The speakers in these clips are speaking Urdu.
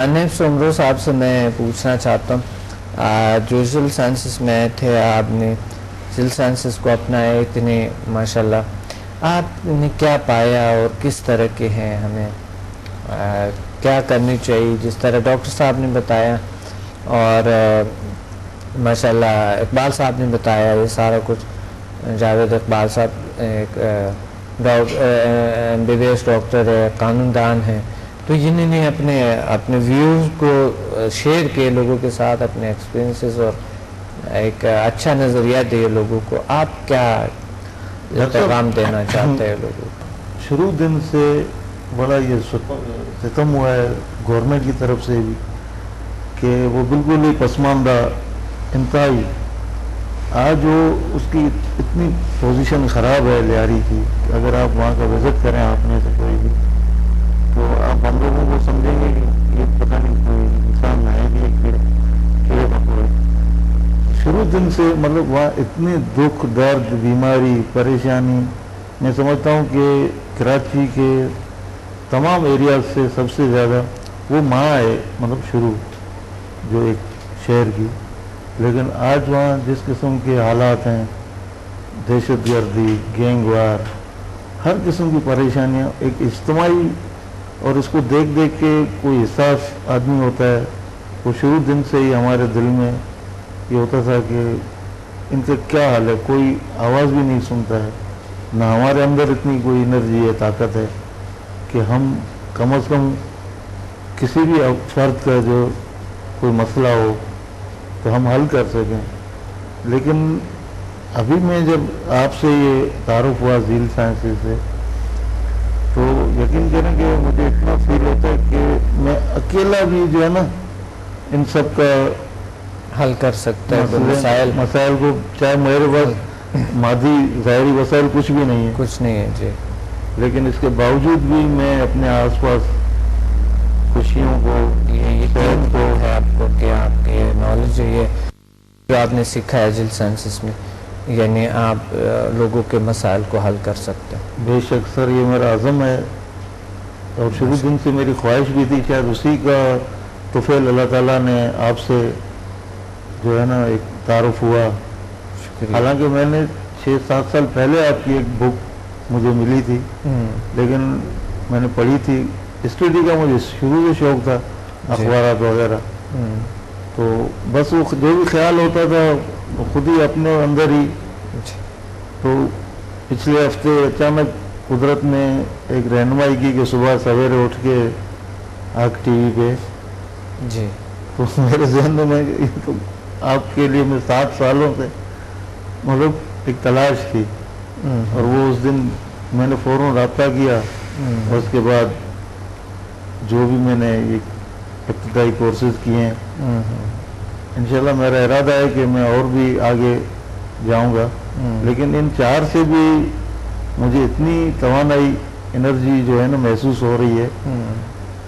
نیب عمرو صاحب سے میں پوچھنا چاہتا ہوں، جو سول سائنسز میں تھے، آپ نے سول سائنسز کو اپنایا اتنے ماشاءاللہ، آپ نے کیا پایا اور کس طرح کے ہیں، ہمیں کیا کرنی چاہیے؟ جس طرح ڈاکٹر صاحب نے بتایا اور ماشاءاللہ اقبال صاحب نے بتایا یہ سارا کچھ، جاوید اقبال صاحب ایک MBBS ڈاکٹر ہے، قانون دان ہے، تو انہوں نے اپنے ویوز کو شیئر کیے لوگوں کے ساتھ، اپنے ایکسپیرینسز، اور ایک اچھا نظریہ دے لوگوں کو۔ آپ کیا پیغام دینا چاہتے ہیں لوگوں کو؟ شروع دن سے بڑا یہ ستم ہوا ہے گورنمنٹ کی طرف سے بھی کہ وہ بالکل ہی پسماندہ انتہائی، آج وہ اس کی اتنی پوزیشن خراب ہے لیاری کی کہ اگر آپ وہاں کا وزٹ کریں آپ میں سے کوئی بھی، تو آپ ہم لوگوں کو سمجھیں گے کہ یہ پتہ نہیں کوئی انسان ہے کہ کیڑے مکوڑے۔ شروع دن سے مطلب وہاں اتنے دکھ درد بیماری پریشانی، میں سمجھتا ہوں کہ کراچی کے تمام ایریاز سے سب سے زیادہ وہ ماں ہے، مطلب شروع جو ایک شہر کی، لیکن آج وہاں جس قسم کے حالات ہیں، دہشت گردی، گینگ وار، ہر قسم کی پریشانیاں ایک اجتماعی، اور اس کو دیکھ دیکھ کے کوئی احساس آدمی ہوتا ہے، وہ شروع دن سے ہی ہمارے دل میں یہ ہوتا تھا کہ ان کا کیا حال ہے، کوئی آواز بھی نہیں سنتا ہے، نہ ہمارے اندر اتنی کوئی انرجی ہے، طاقت ہے کہ ہم کم از کم کسی بھی فرد کا جو کوئی مسئلہ ہو تو ہم حل کر سکیں۔ لیکن ابھی میں جب آپ سے یہ تعارف ہوا ذیل سائنسز سے، تو یقین کریں کہ مجھے اتنا فیل ہوتا ہے کہ میں اکیلا بھی جو ہے نا ان سب کا حل کر سکتا ہے مسائل کو، چاہے میرے پاس مادی ظاہری وسائل کچھ بھی نہیں ہے، کچھ نہیں ہے جی، لیکن اس کے باوجود بھی میں اپنے آس پاس خوشیوں کو، یقین کو ہے آپ کو کہ آپ کی نالج ہے جو آپ نے سیکھا ہے ذیل سائنسز میں، یعنی آپ لوگوں کے مسائل کو حل کر سکتے ہیں۔ بے شک سر، یہ میرا عزم ہے، اور شروع دن سے میری خواہش بھی تھی، شاید اسی کا طفیل اللہ تعالیٰ نے آپ سے جو ہے نا ایک تعارف ہوا۔ حالانکہ میں نے 6-7 سال پہلے آپ کی ایک بک مجھے ملی تھی، لیکن میں نے پڑھی تھی، اسٹڈی کا مجھے شروع سے شوق تھا، اخبارات وغیرہ، تو بس وہ جو بھی خیال ہوتا تھا وہ خود ہی اپنے اندر ہی۔ تو پچھلے ہفتے اچانک قدرت نے ایک رہنمائی کی کہ صبح سویرے اٹھ کے آگ ٹی وی پہ، جی، تو میرے ذہن میں تو آپ کے لیے میں 7 سالوں سے مطلب ایک تلاش تھی، اور وہ اس دن میں نے فوراً رابطہ کیا، اور اس کے بعد جو بھی میں نے یہ ابتدائی کورسز کیے ہیں، انشاءاللہ میرا ارادہ ہے کہ میں اور بھی آگے جاؤں گا، لیکن ان 4 سے بھی مجھے اتنی توانائی، انرجی جو ہے نا محسوس ہو رہی ہے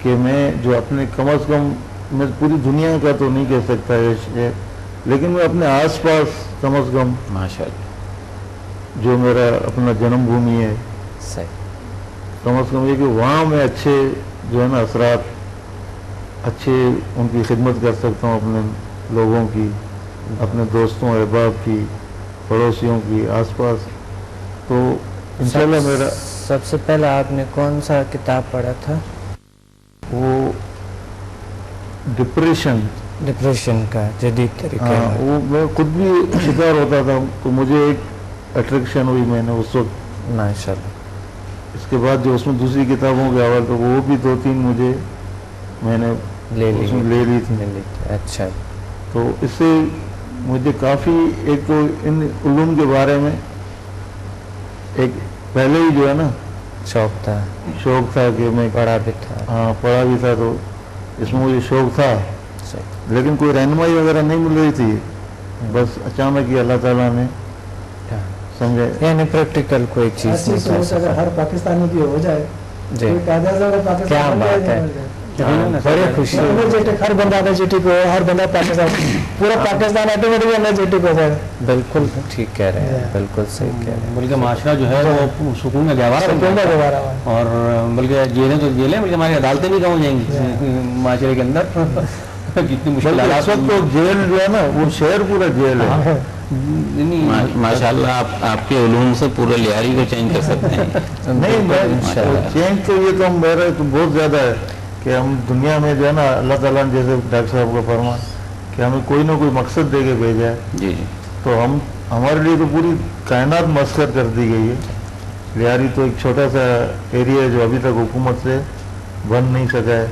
کہ میں جو اپنے کم از کم، میں پوری دنیا کا تو نہیں کہہ سکتا ہے، لیکن میں اپنے آس پاس کم از کم ماشاءاللہ جو میرا اپنا جنم بھومی ہے، صحیح، کم از کم یہ کہ وہاں میں اچھے جو ہے نا اثرات، اچھے ان کی خدمت کر سکتا ہوں، اپنے لوگوں کی، اپنے دوستوں احباب کی، پڑوسیوں کی، آس پاس۔ تو انشاءاللہ میرا سب سے پہلے آپ نے کون سا کتاب پڑھا تھا؟ وہ ڈپریشن کا جدید طریقہ، وہ میں خود بھی شکار ہوتا تھا، تو مجھے ایک اٹریکشن ہوئی، میں نے اس وقت ماشاءاللہ۔ اس کے بعد جو اس میں دوسری کتابوں کے حوالے تو وہ بھی 2-3 مجھے میں نے لے لی تھی۔ اچھا، تو اس سے مجھے کافی، ایک تو ان علوم کے بارے میں ایک پہلے ہی جو ہے نا شوق تھا کہ میں پڑھا بھی تھا، پڑھا بھی تھا، تو اس میں مجھے شوق تھا، لیکن کوئی رہنمائی وغیرہ نہیں مل رہی تھی، بس اچانک ہی اللہ تعالیٰ نے سمجھے، یعنی پریکٹیکل کوئی چیز اگر ہر پاکستانی کی ہو جائے، جی، کیا بات ہے، بڑی خوشی انرجیٹک ہر بندہ انرجیٹک ہو, ہر بندہ پاکستان پورا پاکستان آٹومیٹکلی انرجیٹک ہو جائے گا. بالکل ٹھیک کہہ رہے ہیں, بالکل صحیح کہہ رہے ہیں. بلکہ معاشرہ جو ہے وہ سکون میں گہوارہ بن سکون میں جاتا ہے. گہوارہ ہوا. اور بلکہ جیلیں تو جیلیں, بلکہ ہماری عدالتیں بھی کم ہو جائیں گی معاشرے کے اندر. جتنی مشکلات اس وقت تو جیل جو ہے نا وہ شہر پورا جیل ہے. ماشاء اللہ آپ کے علوم سے پورے لیاری کو چینج کر سکتے ہیں. نہیں چینج تو یہ تو میرا تو بہت زیادہ ہے کہ ہم دنیا میں جو ہے نا اللہ تعالیٰ نے جیسے ڈاکٹر صاحب کا فرمان کہ ہمیں کوئی نہ کوئی مقصد دے کے بھیجا ہے, جی جی. تو ہمارے لیے تو پوری کائنات مسخر کر دی گئی ہے. لیاری تو ایک چھوٹا سا ایریا ہے جو ابھی تک حکومت سے بن نہیں سکا ہے,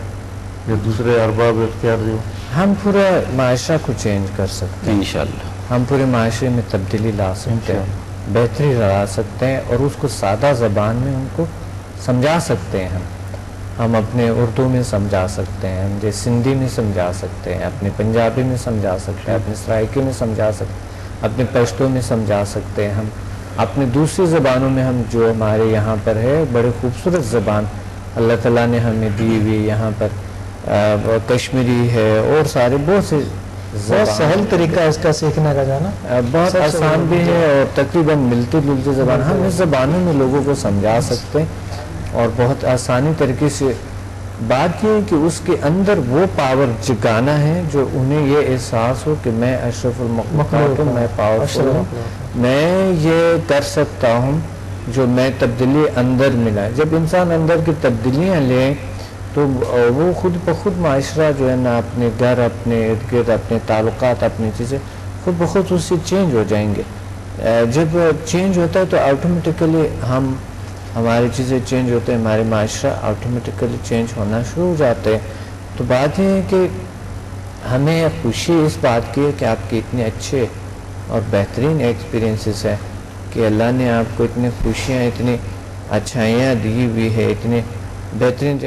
جو دوسرے ارباب اختیار جو. ہم پورا معاشرہ کو چینج کر سکتے ہیں, انشاءاللہ ہم پورے معاشرے میں تبدیلی لا سکتے ہیں, بہتری لا سکتے ہیں, اور اس کو سادہ زبان میں ان کو سمجھا سکتے ہیں. ہم اپنے اردو میں سمجھا سکتے ہیں, ہم سندھی میں سمجھا سکتے ہیں, اپنے پنجابی میں سمجھا سکتے ہیں, اپنے سرائکی میں سمجھا سکتے ہیں, اپنے پشتو میں سمجھا سکتے ہیں. ہم اپنے دوسری زبانوں میں ہم جو ہمارے یہاں پر ہے بڑے خوبصورت زبان اللہ تعالیٰ نے ہمیں دی ہوئی, یہاں پر کشمیری ہے اور سارے بہت سے بہت سہل طریقہ ہے اس کا سیکھنے کا جانا, بہت آسان بھی ہے اور تقریباً ملتی جلتی زبان. ہم اس زبانوں میں لوگوں کو سمجھا سکتے ہیں اور بہت آسانی طریقے سے. بات یہ ہے کہ اس کے اندر وہ پاور جگانا ہے جو انہیں یہ احساس ہو کہ میں اشرف المخلوقات ہوں, میں پاورفل ہوں, میں یہ کر سکتا ہوں جو میں تبدیلی اندر ملا. جب انسان اندر کی تبدیلیاں لیں تو وہ خود بخود معاشرہ جو ہے نا, اپنے گھر, اپنے ارد گرد, اپنے تعلقات, اپنی چیزیں خود بخود اس سے چینج ہو جائیں گے. جب چینج ہوتا ہے تو آٹومیٹیکلی ہماری چیزیں چینج ہوتے ہیں, ہمارے معاشرہ آٹومیٹیکلی چینج ہونا شروع ہو جاتے ہیں. تو بات یہ ہے کہ ہمیں خوشی اس بات کی ہے کہ آپ کے اتنے اچھے اور بہترین ایکسپیرینسز ہیں کہ اللہ نے آپ کو اتنی خوشیاں, اتنی اچھائیاں دی ہوئی ہے, اتنے بہترین.